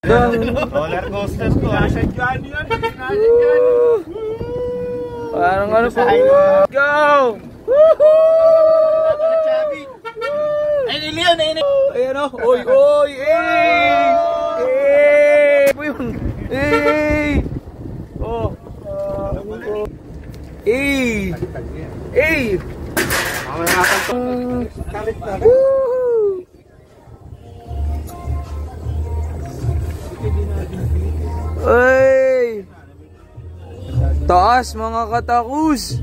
Roller coaster to. Nasa dyan yan. Parang ano po. Go! Ay, Leon, ay, ayan o. Oy, oy, eh! Eh! Po yun. Eh! Oh. Eh! Eh! Ay! Taas mga katakus!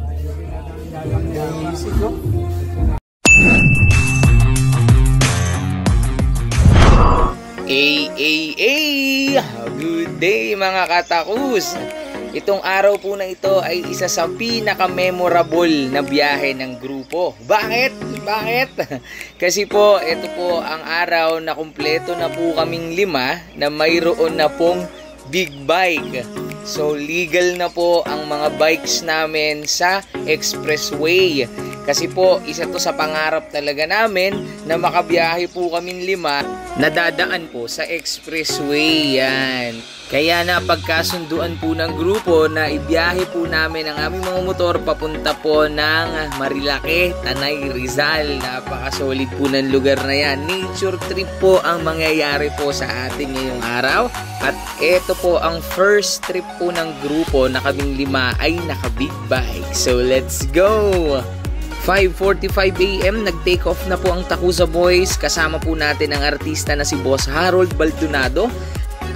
Good day mga katakus! Itong araw po na ito ay isa sa pinaka-memorable na biyahe ng grupo. Bakit? Bakit? Kasi po, ito po ang araw na kumpleto na po kaming 5 na mayroon na pong big bike. So, legal na po ang mga bikes namin sa expressway. Kasi po, isa to sa pangarap talaga namin na makabiyahe po kaming 5 na dadaan po sa expressway. Yan. Kaya na pagkasunduan po ng grupo na ibiyahe po namin ang aming mga motor papunta po ng Marilake, Tanay, Rizal. Napaka-solid po ng lugar na yan. Nature trip po ang mangyayari po sa ating ngayong araw. At ito po ang first trip po ng grupo na kaming 5 ay naka-big bike. So let's go! 5:45 AM, nag-take off na po ang Takuza Boys. Kasama po natin ang artista na si Boss Harold Baldonado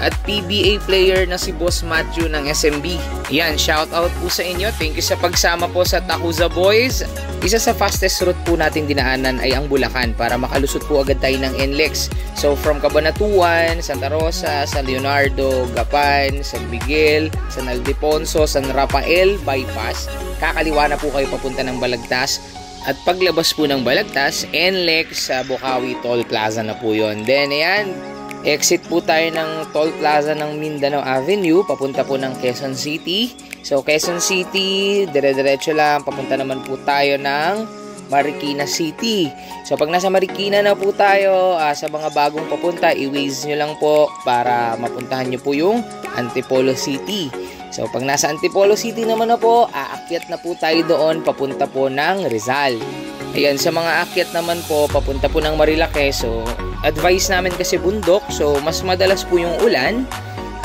at PBA player na si Boss Matthew ng SMB. Yan, shout out po sa inyo. Thank you sa pagsama po sa Takuza Boys. Isa sa fastest route po natin dinaanan ay ang Bulacan para makalusot po agad tayo ng NLEX. So from Cabanatuan, Santa Rosa, San Leonardo, Gapan, San Miguel, San Ildefonso, San Rafael, bypass. Kakaliwa na po kayo papunta ng Balagtas. At paglabas po ng Balagtas, NLEX sa Bocaue Toll Plaza na po yun. Then ayan, exit po tayo ng Toll Plaza ng Mindanao Avenue, papunta po ng Quezon City. So Quezon City, dire-diretso lang, papunta naman po tayo ng Marikina City. So pag nasa Marikina na po tayo, sa mga bagong papunta, i-waze nyo lang po para mapuntahan nyo po yung Antipolo City. So pag nasa Antipolo City naman na po, aakyat na po tayo doon, papunta po ng Rizal. Ayan, sa mga akyat naman po, papunta po ng Marilake. So advice namin kasi bundok, so mas madalas po yung ulan.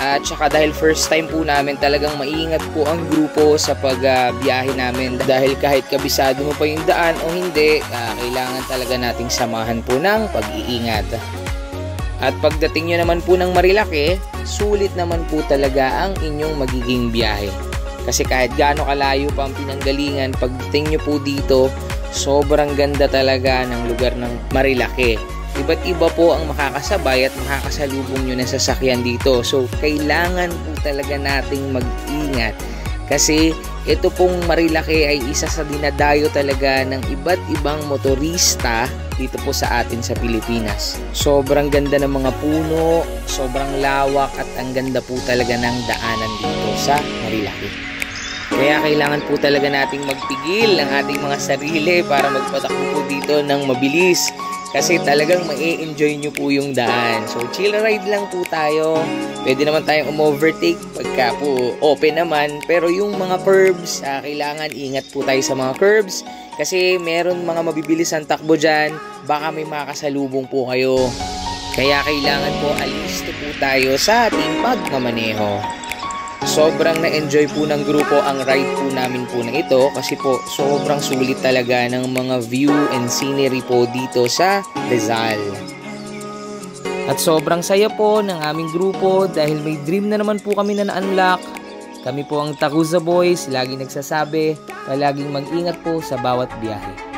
At saka dahil first time po namin, talagang maingat po ang grupo sa pagbiyahe namin. Dahil kahit kabisado mo pa yung daan o hindi, kailangan talaga nating samahan po ng pag-iingat. At pagdating nyo naman po ng Marilake, sulit naman po talaga ang inyong magiging biyahe. Kasi kahit gaano kalayo pa ang pinanggalingan, pagdating nyo po dito, sobrang ganda talaga ng lugar ng Marilake. Iba't iba po ang makakasabay at makakasalubong nyo ng sasakyan dito. So, kailangan po talaga nating mag-ingat. Kasi ito pong Marilake ay isa sa dinadayo talaga ng iba't ibang motorista dito po sa atin sa Pilipinas. Sobrang ganda ng mga puno, sobrang lawak at ang ganda po talaga ng daanan dito sa Marilake. Kaya kailangan po talaga nating magpigil ng ating mga sarili para magpatakbo po dito ng mabilis. Kasi talagang ma-enjoy nyo po yung daan. So, chill ride lang po tayo. Pwede naman tayong umovertake pagka po open naman. Pero yung mga curbs, kailangan ingat po tayo sa mga curbs. Kasi meron mga mabibilis ang takbo dyan. Baka may makasalubong po kayo. Kaya kailangan po alisto po tayo sa ating pagmamaneho. Sobrang na-enjoy po ng grupo ang ride po namin po na ito kasi po sobrang sulit talaga ng mga view and scenery po dito sa Rizal. At sobrang saya po ng aming grupo dahil may dream na naman po kami na na-unlock. Kami po ang Takuza Boys, laging nagsasabi, palaging mag-ingat po sa bawat biyahe.